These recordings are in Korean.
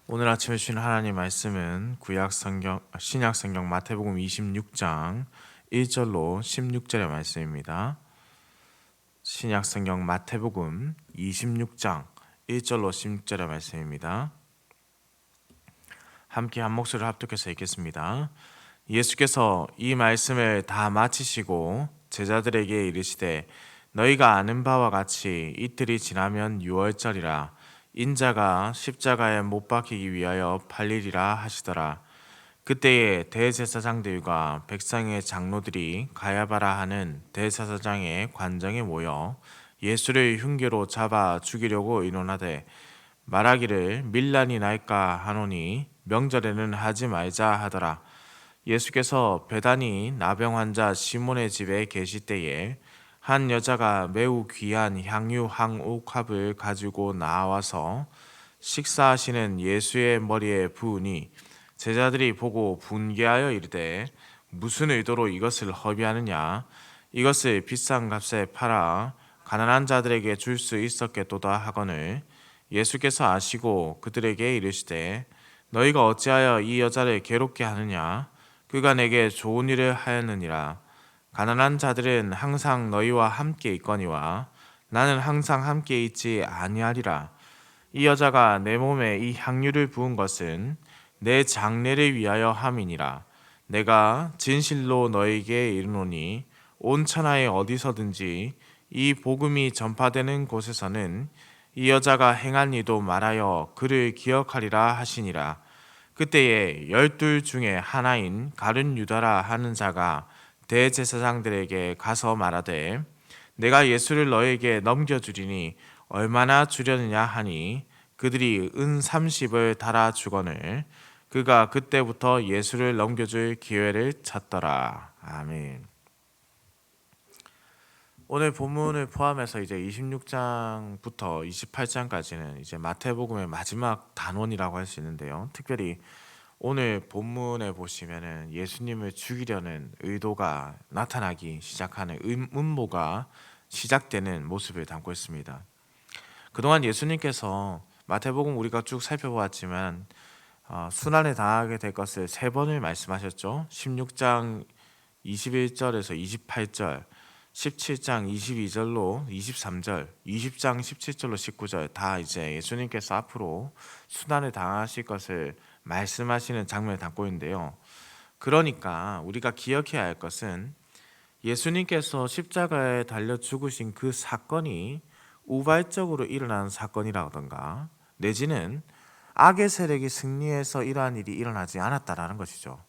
오늘 아침에 주신 하나님 말씀은 신약 성경 마태복음 26장 1절로 16절의 말씀입니다. 신약 성경 마태복음 26장 1절로 16절의 말씀입니다. 함께 한 목소리를 합독해서 읽겠습니다. 예수께서 이 말씀을 다 마치시고 제자들에게 이르시되 너희가 아는 바와 같이 이틀이 지나면 유월절이라 인자가 십자가에 못 박히기 위하여 팔리리라 하시더라. 그때에 대제사장들과 백성의 장로들이 가야바라 하는 대제사장의 관정에 모여 예수를 흉계로 잡아 죽이려고 의논하되 말하기를 밀란이 날까 하노니 명절에는 하지 말자 하더라. 예수께서 베다니 나병 환자 시몬의 집에 계실 때에 한 여자가 매우 귀한 향유 한 옥합을 가지고 나와서 식사하시는 예수의 머리에 부으니 제자들이 보고 분개하여 이르되 무슨 의도로 이것을 허비하느냐 이것을 비싼 값에 팔아 가난한 자들에게 줄 수 있었겠도다 하거늘 예수께서 아시고 그들에게 이르시되 너희가 어찌하여 이 여자를 괴롭게 하느냐 그가 내게 좋은 일을 하였느니라. 가난한 자들은 항상 너희와 함께 있거니와 나는 항상 함께 있지 아니하리라. 이 여자가 내 몸에 이 향유를 부은 것은 내 장례를 위하여 함이니라. 내가 진실로 너희에게 이르노니 온 천하에 어디서든지 이 복음이 전파되는 곳에서는 이 여자가 행한 이도 말하여 그를 기억하리라 하시니라. 그때에 12 중에 하나인 가룟 유다라 하는 자가 대제사장들에게 가서 말하되 내가 예수를 너에게 넘겨주리니 얼마나 주려느냐 하니 그들이 은 30을 달아 주거늘 그가 그때부터 예수를 넘겨줄 기회를 찾더라. 아멘. 오늘 본문을 포함해서 이제 26장부터 28장까지는 이제 마태복음의 마지막 단원이라고 할 수 있는데요. 특별히 오늘 본문에 보시면은 예수님을 죽이려는 의도가 나타나기 시작하는 음모가 시작되는 모습을 담고 있습니다. 그동안 예수님께서 마태복음 우리가 쭉 살펴보았지만 순환에 당하게 될 것을 3번을 말씀하셨죠. 16장 21절에서 28절, 17장 22절로 23절, 20장 17절로 19절 다 이제 예수님께서 앞으로 순환을 당하실 것을 말씀하시는 장면을 담고 있는데요. 그러니까 우리가 기억해야 할 것은 예수님께서 십자가에 달려 죽으신 그 사건이 우발적으로 일어난 사건이라던가 내지는 악의 세력이 승리해서 이러한 일이 일어나지 않았다라는 것이죠.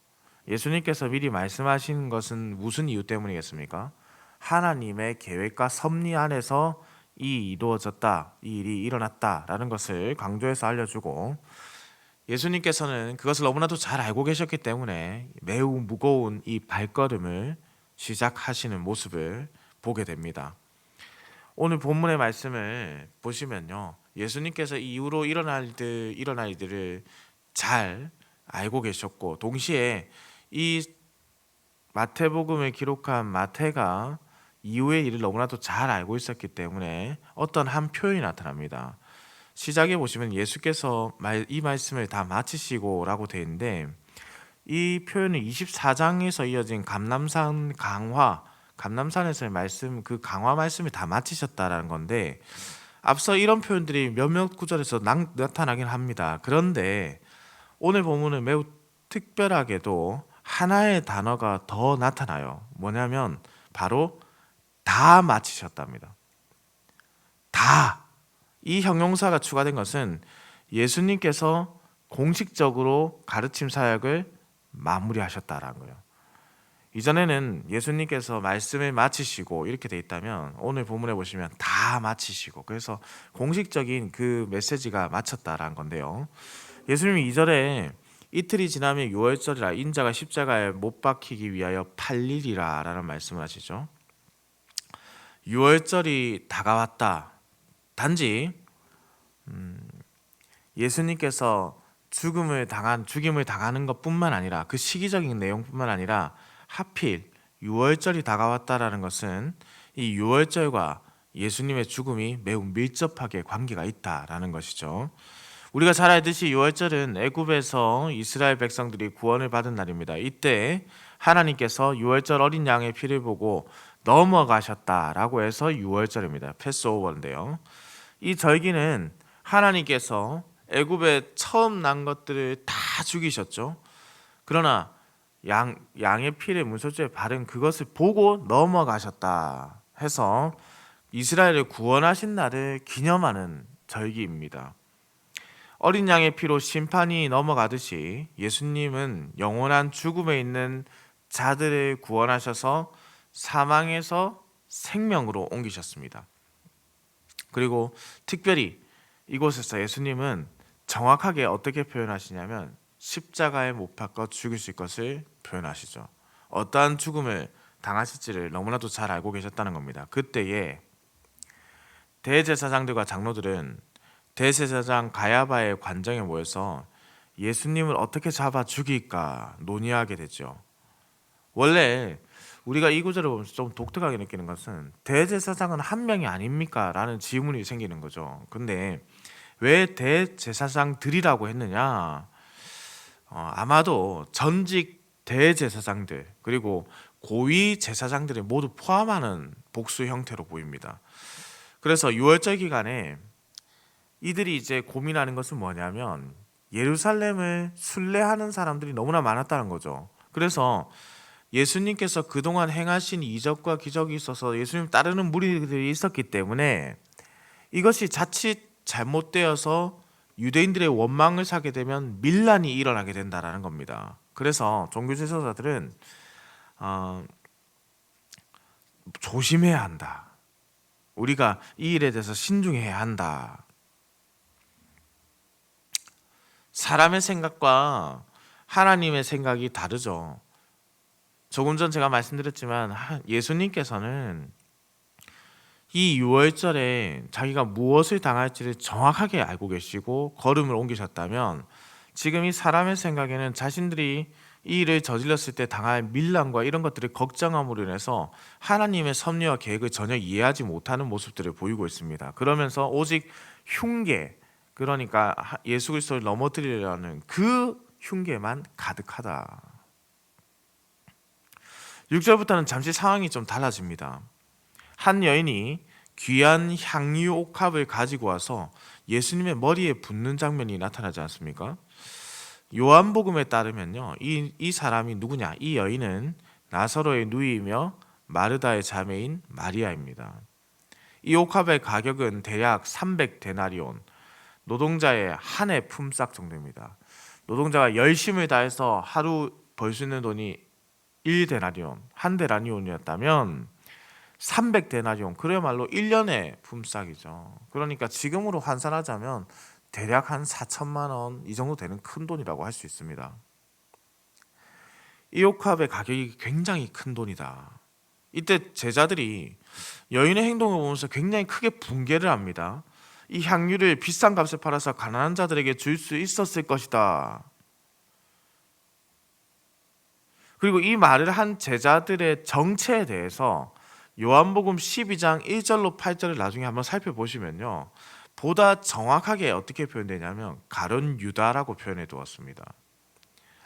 예수님께서 미리 말씀하신 것은 무슨 이유 때문이겠습니까? 하나님의 계획과 섭리 안에서 이 이루어졌다, 이 일이 일어났다라는 것을 강조해서 알려주고 예수님께서는 그것을 너무나도 잘 알고 계셨기 때문에 매우 무거운 이 발걸음을 시작하시는 모습을 보게 됩니다. 오늘 본문의 말씀을 보시면요. 예수님께서 이후로 일어날 일들을 잘 알고 계셨고 동시에 이 마태복음을 기록한 마태가 이후의 일을 너무나도 잘 알고 있었기 때문에 어떤 한 표현이 나타납니다. 시작에 보시면 예수께서 이 말씀을 다 마치시고라고 되어 있는데 이 표현은 24장에서 이어진 감남산에서의 말씀 그 강화 말씀을 다 마치셨다라는 건데 앞서 이런 표현들이 몇몇 구절에서 나타나긴 합니다. 그런데 오늘 본문은 매우 특별하게도 하나의 단어가 더 나타나요. 뭐냐면 바로 다 마치셨답니다. 다. 이 형용사가 추가된 것은 예수님께서 공식적으로 가르침 사역을 마무리하셨다라는 거예요. 이전에는 예수님께서 말씀을 마치시고 이렇게 돼 있다면 오늘 본문에 보시면 다 마치시고 그래서 공식적인 그 메시지가 마쳤다라는 건데요. 예수님이 2절에 이틀이 지나면 유월절이라 인자가 십자가에 못 박히기 위하여 팔리리라 라는 말씀을 하시죠. 유월절이 다가왔다. 단지 예수님께서 죽임을 당하는 것뿐만 아니라 그 시기적인 내용뿐만 아니라 하필 유월절이 다가왔다라는 것은 이 유월절과 예수님의 죽음이 매우 밀접하게 관계가 있다라는 것이죠. 우리가 잘 알듯이 유월절은 애굽에서 이스라엘 백성들이 구원을 받은 날입니다. 이때 하나님께서 유월절 어린 양의 피를 보고 넘어가셨다라고 해서 유월절입니다. 패스오버인데요. 이 절기는 하나님께서 애굽에 처음 난 것들을 다 죽이셨죠. 그러나 양의 피를 문설주에 바른 그것을 보고 넘어가셨다 해서 이스라엘을 구원하신 날을 기념하는 절기입니다. 어린 양의 피로 심판이 넘어가듯이 예수님은 영원한 죽음에 있는 자들을 구원하셔서 사망에서 생명으로 옮기셨습니다. 그리고 특별히 이곳에서 예수님은 정확하게 어떻게 표현하시냐면 십자가에 못 박아 죽으실 것을 표현하시죠. 어떠한 죽음을 당하실지를 너무나도 잘 알고 계셨다는 겁니다. 그때에 대제사장들과 장로들은 대제사장 가야바의 관정에 모여서 예수님을 어떻게 잡아 죽일까 논의하게 되죠. 원래 우리가 이 구절을 보면서 좀 독특하게 느끼는 것은 대제사장은 한 명이 아닙니까? 라는 질문이 생기는 거죠. 근데 왜 대제사장들이라고 했느냐? 아마도 전직 대제사장들 그리고 고위 제사장들을 모두 포함하는 복수 형태로 보입니다. 그래서 유월절 기간에 이들이 이제 고민하는 것은 뭐냐면 예루살렘을 순례하는 사람들이 너무나 많았다는 거죠. 그래서 예수님께서 그동안 행하신 이적과 기적이 있어서 예수님 따르는 무리들이 있었기 때문에 이것이 자칫 잘못되어서 유대인들의 원망을 사게 되면 밀란이 일어나게 된다라는 겁니다. 그래서 종교 지도자들은 조심해야 한다. 우리가 이 일에 대해서 신중해야 한다. 사람의 생각과 하나님의 생각이 다르죠. 조금 전 제가 말씀드렸지만 예수님께서는 이 유월절에 자기가 무엇을 당할지를 정확하게 알고 계시고 걸음을 옮기셨다면 지금 이 사람의 생각에는 자신들이 이 일을 저질렀을 때 당할 밀란과 이런 것들을 걱정함으로 인해서 하나님의 섭리와 계획을 전혀 이해하지 못하는 모습들을 보이고 있습니다. 그러면서 오직 흉계, 그러니까 예수 그리스도를 넘어뜨리려는 그 흉계만 가득하다. 6절부터는 잠시 상황이 좀 달라집니다. 한 여인이 귀한 향유 옥합을 가지고 와서 예수님의 머리에 붓는 장면이 나타나지 않습니까? 요한복음에 따르면요, 이 사람이 누구냐? 이 여인은 나사로의 누이이며 마르다의 자매인 마리아입니다. 이 옥합의 가격은 대략 300데나리온, 노동자의 한 해 품삯 정도입니다. 노동자가 열심을 다해서 하루 벌 수 있는 돈이 1데나리온, 한 데나리온이었다면 300데나리온, 그야말로 1년의 품삯이죠. 그러니까 지금으로 환산하자면 대략 한 4천만 원 이 정도 되는 큰 돈이라고 할 수 있습니다. 이 옥합의 가격이 굉장히 큰 돈이다. 이때 제자들이 여인의 행동을 보면서 굉장히 크게 붕괴를 합니다. 이 향유를 비싼 값에 팔아서 가난한 자들에게 줄 수 있었을 것이다. 그리고 이 말을 한 제자들의 정체에 대해서 요한복음 12장 1절로 8절을 나중에 한번 살펴보시면요, 보다 정확하게 어떻게 표현되냐면 가룟 유다라고 표현해 두었습니다.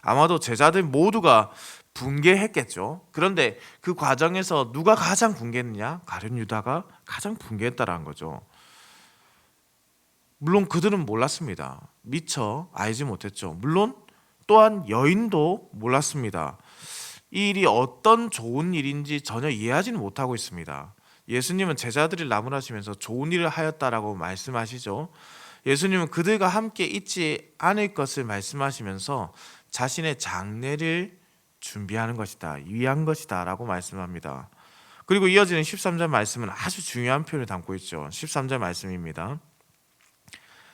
아마도 제자들 모두가 붕괴했겠죠. 그런데 그 과정에서 누가 가장 붕괴했느냐? 가룟 유다가 가장 붕괴했다라는 거죠. 물론 그들은 몰랐습니다. 미처 알지 못했죠. 물론 또한 여인도 몰랐습니다. 이 일이 어떤 좋은 일인지 전혀 이해하지는 못하고 있습니다. 예수님은 제자들이 나무라시면서 좋은 일을 하였다라고 말씀하시죠. 예수님은 그들과 함께 있지 않을 것을 말씀하시면서 자신의 장례를 준비하는 것이다, 위한 것이다 라고 말씀합니다. 그리고 이어지는 13절 말씀은 아주 중요한 표현을 담고 있죠. 13절 말씀입니다.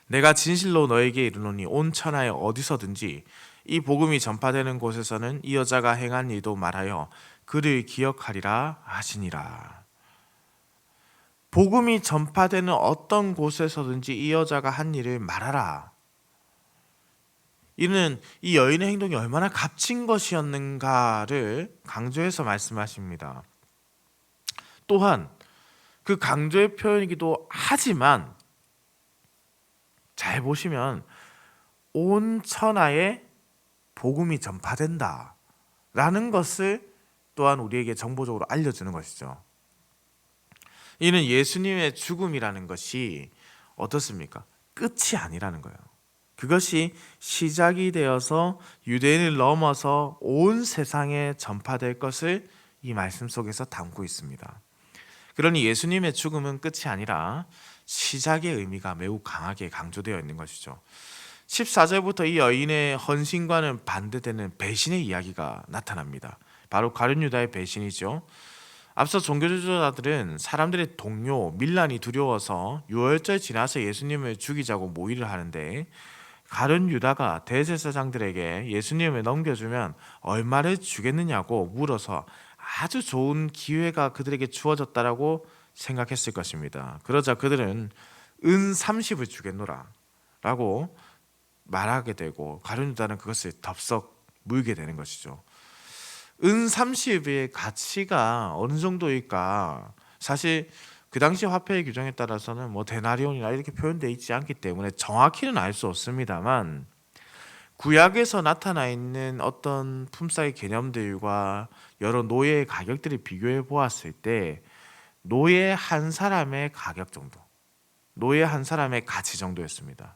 내가 진실로 너에게 이르노니 온 천하에 어디서든지 이 복음이 전파되는 곳에서는 이 여자가 행한 일도 말하여 그를 기억하리라 하시니라. 복음이 전파되는 어떤 곳에서든지 이 여자가 한 일을 말하라. 이는 이 여인의 행동이 얼마나 값진 것이었는가를 강조해서 말씀하십니다. 또한 그 강조의 표현이기도 하지만 잘 보시면 온 천하에 복음이 전파된다 라는 것을 또한 우리에게 정보적으로 알려주는 것이죠. 이는 예수님의 죽음이라는 것이 어떻습니까? 끝이 아니라는 거예요. 그것이 시작이 되어서 유대인을 넘어서 온 세상에 전파될 것을 이 말씀 속에서 담고 있습니다. 그러니 예수님의 죽음은 끝이 아니라 시작의 의미가 매우 강하게 강조되어 있는 것이죠. 14절부터 이 여인의 헌신과는 반대되는 배신의 이야기가 나타납니다. 바로 가룟 유다의 배신이죠. 앞서 종교 지도자들은 사람들의 동요, 밀란이 두려워서 유월절 지나서 예수님을 죽이자고 모의를 하는데, 가룟 유다가 대제사장들에게 예수님을 넘겨주면 얼마를 주겠느냐고 물어서 아주 좋은 기회가 그들에게 주어졌다라고 생각했을 것입니다. 그러자 그들은 은 30을 주겠노라 라고 말하게 되고, 가룟 유다는 그것을 덥석 물게 되는 것이죠. 은 30의 가치가 어느 정도일까? 사실 그 당시 화폐의 규정에 따라서는 뭐 데나리온이나 이렇게 표현되어 있지 않기 때문에 정확히는 알 수 없습니다만, 구약에서 나타나 있는 어떤 품삯의 개념들과 여러 노예의 가격들을 비교해 보았을 때 노예 한 사람의 가격 정도, 노예 한 사람의 가치 정도였습니다.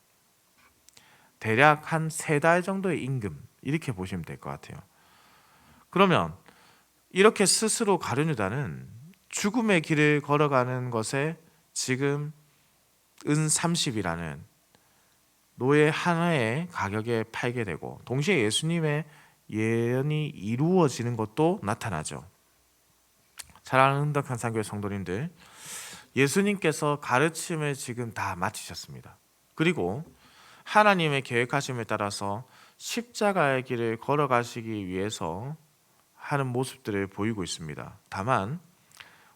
대략 한 3달 정도의 임금, 이렇게 보시면 될 것 같아요. 그러면 이렇게 스스로 가룟 유다는 죽음의 길을 걸어가는 것에 지금 은 30이라는 노예 하나의 가격에 팔게 되고, 동시에 예수님의 예언이 이루어지는 것도 나타나죠. 사랑하는 흥덕한 산교회 성도님들, 예수님께서 가르침을 지금 다 마치셨습니다. 그리고 하나님의 계획하심에 따라서 십자가의 길을 걸어가시기 위해서 하는 모습들을 보이고 있습니다. 다만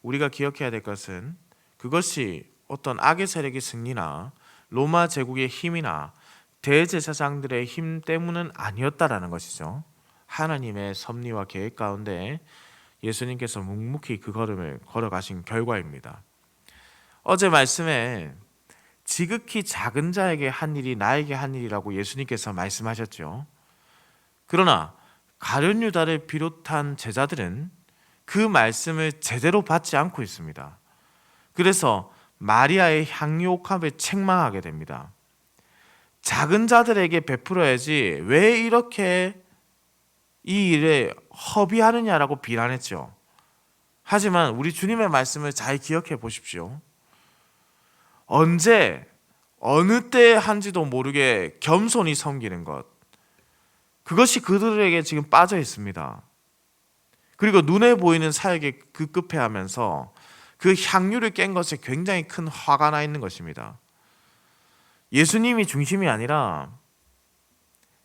우리가 기억해야 될 것은 그것이 어떤 악의 세력의 승리나 로마 제국의 힘이나 대제사장들의 힘 때문은 아니었다라는 것이죠. 하나님의 섭리와 계획 가운데 예수님께서 묵묵히 그 걸음을 걸어가신 결과입니다. 어제 말씀에 지극히 작은 자에게 한 일이 나에게 한 일이라고 예수님께서 말씀하셨죠. 그러나 가룟 유다를 비롯한 제자들은 그 말씀을 제대로 받지 않고 있습니다. 그래서 마리아의 향유옥합을 책망하게 됩니다. 작은 자들에게 베풀어야지 왜 이렇게 이 일에 허비하느냐라고 비난했죠. 하지만 우리 주님의 말씀을 잘 기억해 보십시오. 언제 어느 때 한지도 모르게 겸손히 섬기는 것, 그것이 그들에게 지금 빠져 있습니다. 그리고 눈에 보이는 사역에 급급해하면서 그 향유를 깬 것에 굉장히 큰 화가 나 있는 것입니다. 예수님이 중심이 아니라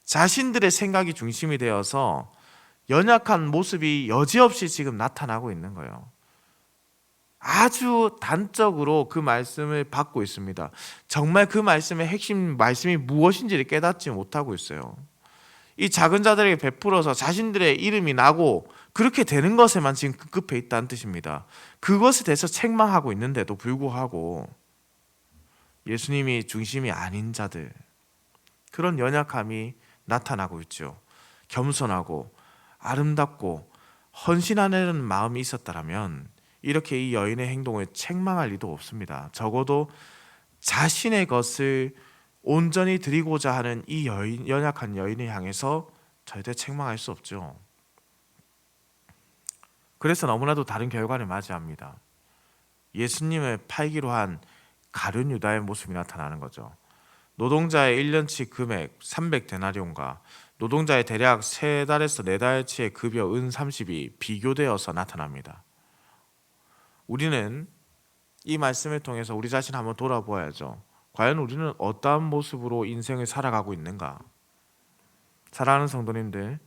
자신들의 생각이 중심이 되어서 연약한 모습이 여지없이 지금 나타나고 있는 거예요. 아주 단적으로 그 말씀을 받고 있습니다. 정말 그 말씀의 핵심 말씀이 무엇인지를 깨닫지 못하고 있어요. 이 작은 자들에게 베풀어서 자신들의 이름이 나고 그렇게 되는 것에만 지금 급급해 있다는 뜻입니다. 그것에 대해서 책망하고 있는데도 불구하고 예수님이 중심이 아닌 자들, 그런 연약함이 나타나고 있죠. 겸손하고 아름답고 헌신하는 마음이 있었다면 이렇게 이 여인의 행동을 책망할 리도 없습니다. 적어도 자신의 것을 온전히 드리고자 하는 이 연약한 여인을 향해서 절대 책망할 수 없죠. 그래서 너무나도 다른 결과를 맞이합니다. 예수님을 팔기로 한 가룟 유다의 모습이 나타나는 거죠. 노동자의 1년치 금액 300데나리온과 노동자의 대략 3달에서 4달치의 급여 은 30이 비교되어서 나타납니다. 우리는 이 말씀을 통해서 우리 자신 한번 돌아보아야죠. 과연 우리는 어떠한 모습으로 인생을 살아가고 있는가? 사랑하는 성도님들,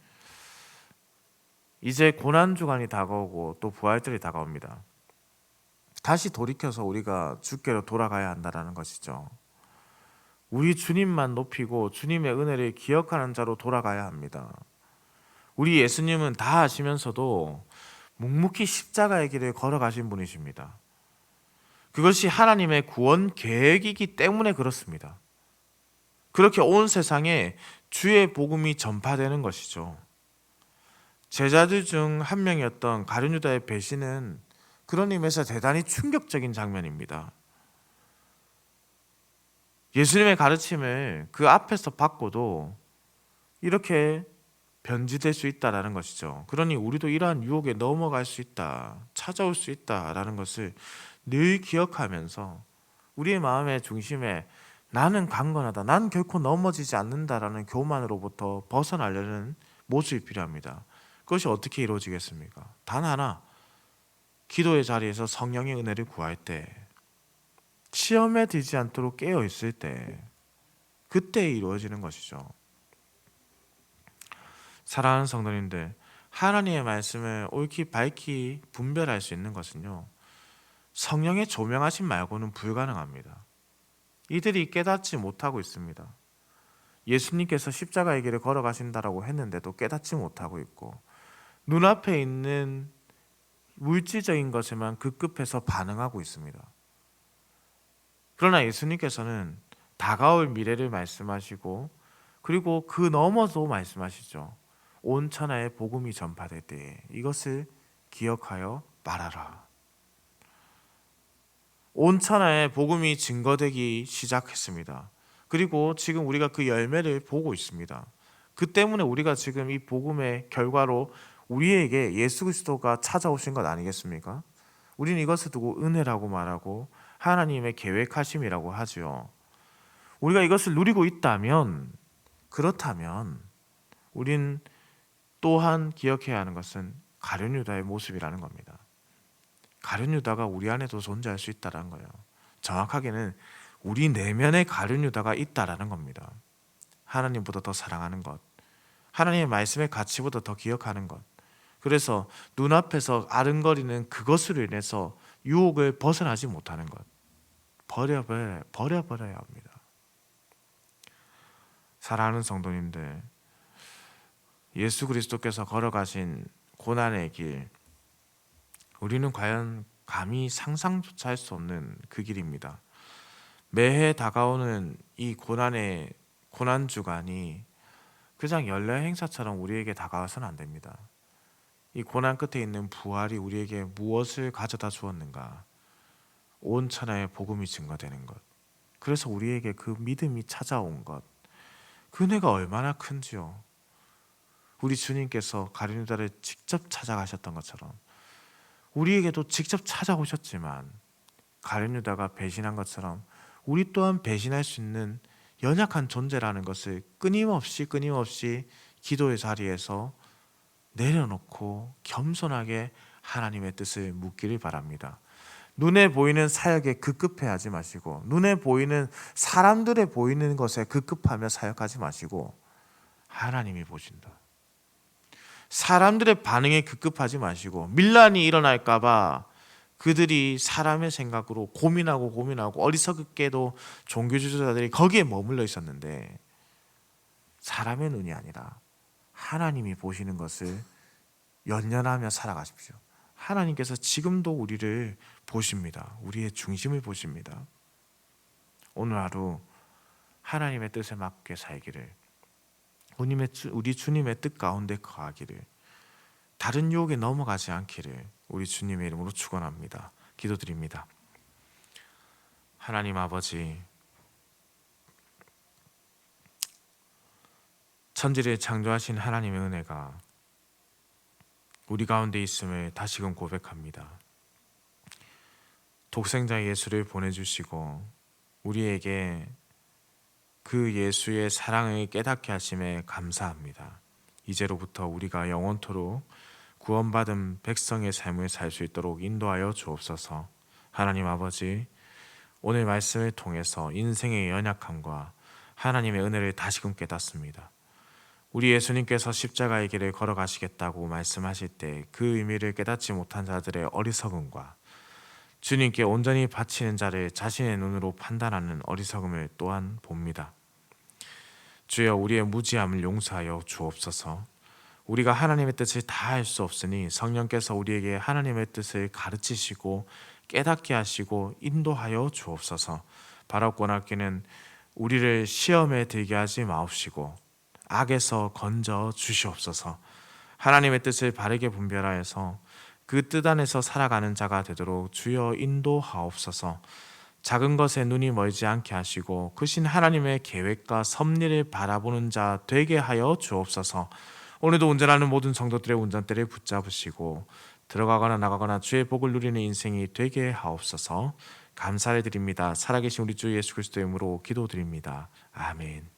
이제 고난주간이 다가오고 또 부활절이 다가옵니다. 다시 돌이켜서 우리가 주께로 돌아가야 한다는 것이죠. 우리 주님만 높이고 주님의 은혜를 기억하는 자로 돌아가야 합니다. 우리 예수님은 다 아시면서도 묵묵히 십자가의 길을 걸어가신 분이십니다. 그것이 하나님의 구원 계획이기 때문에 그렇습니다. 그렇게 온 세상에 주의 복음이 전파되는 것이죠. 제자들 중 한 명이었던 가룟 유다의 배신은 그런 의미에서 대단히 충격적인 장면입니다. 예수님의 가르침을 그 앞에서 받고도 이렇게 변질될 수 있다라는 것이죠. 그러니 우리도 이러한 유혹에 넘어갈 수 있다, 찾아올 수 있다라는 것을 늘 기억하면서 우리의 마음의 중심에 나는 강건하다, 난 결코 넘어지지 않는다라는 교만으로부터 벗어나려는 모습이 필요합니다. 그것이 어떻게 이루어지겠습니까? 단 하나, 기도의 자리에서 성령의 은혜를 구할 때, 시험에 들지 않도록 깨어 있을 때, 그때 이루어지는 것이죠. 사랑하는 성도님들, 하나님의 말씀을 옳게 밝히 분별할 수 있는 것은요, 성령의 조명하심 말고는 불가능합니다. 이들이 깨닫지 못하고 있습니다. 예수님께서 십자가의 길을 걸어가신다라고 했는데도 깨닫지 못하고 있고, 눈앞에 있는 물질적인 것에만 급급해서 반응하고 있습니다. 그러나 예수님께서는 다가올 미래를 말씀하시고, 그리고 그 너머도 말씀하시죠. 온 천하에 복음이 전파될 때에 이것을 기억하여 말하라. 온 천하에 복음이 증거되기 시작했습니다. 그리고 지금 우리가 그 열매를 보고 있습니다. 그 때문에 우리가 지금 이 복음의 결과로 우리에게 예수 그리스도가 찾아오신 것 아니겠습니까? 우리는 이것을 두고 은혜라고 말하고 하나님의 계획하심이라고 하죠. 우리가 이것을 누리고 있다면, 그렇다면 우린 또한 기억해야 하는 것은 가룟 유다의 모습이라는 겁니다. 가룟 유다가 우리 안에도 존재할 수 있다는 거예요. 정확하게는 우리 내면에 가룟 유다가 있다라는 겁니다. 하나님보다 더 사랑하는 것, 하나님의 말씀의 가치보다 더 기억하는 것, 그래서 눈앞에서 아른거리는 그것으로 인해서 유혹을 벗어나지 못하는 것, 버려버려야 합니다. 사랑하는 성도님들, 예수 그리스도께서 걸어가신 고난의 길, 우리는 과연 감히 상상조차 할 수 없는 그 길입니다. 매해 다가오는 이 고난 주간이 그냥 연례 행사처럼 우리에게 다가와서는 안 됩니다. 이 고난 끝에 있는 부활이 우리에게 무엇을 가져다 주었는가? 온 천하에 복음이 증거되는 것. 그래서 우리에게 그 믿음이 찾아온 것. 그 은혜가 얼마나 큰지요. 우리 주님께서 가룟 유다를 직접 찾아가셨던 것처럼 우리에게도 직접 찾아오셨지만 가룟 유다가 배신한 것처럼 우리 또한 배신할 수 있는 연약한 존재라는 것을 끊임없이 기도의 자리에서 내려놓고 겸손하게 하나님의 뜻을 묻기를 바랍니다. 눈에 보이는 사역에 급급해하지 마시고, 눈에 보이는 사람들에 보이는 것에 급급하며 사역하지 마시고, 하나님이 보신다. 사람들의 반응에 급급하지 마시고, 밀란이 일어날까봐 그들이 사람의 생각으로 고민하고 어리석게도 종교 지도자들이 거기에 머물러 있었는데, 사람의 눈이 아니라 하나님이 보시는 것을 연연하며 살아가십시오. 하나님께서 지금도 우리를 보십니다. 우리의 중심을 보십니다. 오늘 하루 하나님의 뜻에 맞게 살기를, 우리 주님의 뜻 가운데 거하기를, 다른 유혹에 넘어가지 않기를 우리 주님의 이름으로 축원합니다. 기도드립니다. 하나님 아버지, 천지를 창조하신 하나님의 은혜가 우리 가운데 있음을 다시금 고백합니다. 독생자 예수를 보내주시고 우리에게 그 예수의 사랑을 깨닫게 하심에 감사합니다. 이제로부터 우리가 영원토록 구원받은 백성의 삶을 살 수 있도록 인도하여 주옵소서. 하나님 아버지, 오늘 말씀을 통해서 인생의 연약함과 하나님의 은혜를 다시금 깨닫습니다. 우리 예수님께서 십자가의 길을 걸어가시겠다고 말씀하실 때 그 의미를 깨닫지 못한 자들의 어리석음과 주님께 온전히 바치는 자를 자신의 눈으로 판단하는 어리석음을 또한 봅니다. 주여, 우리의 무지함을 용서하여 주옵소서. 우리가 하나님의 뜻을 다 할 수 없으니 성령께서 우리에게 하나님의 뜻을 가르치시고 깨닫게 하시고 인도하여 주옵소서. 바라옵고나기는 우리를 시험에 들게 하지 마옵시고 악에서 건져 주시옵소서. 하나님의 뜻을 바르게 분별하여서 그 뜻 안에서 살아가는 자가 되도록 주여 인도하옵소서. 작은 것에 눈이 멀지 않게 하시고 크신 하나님의 계획과 섭리를 바라보는 자 되게 하여 주옵소서. 오늘도 운전하는 모든 성도들의 운전대를 붙잡으시고 들어가거나 나가거나 주의 복을 누리는 인생이 되게 하옵소서. 감사를 드립니다. 살아계신 우리 주 예수 그리스도의 이름으로 기도드립니다. 아멘.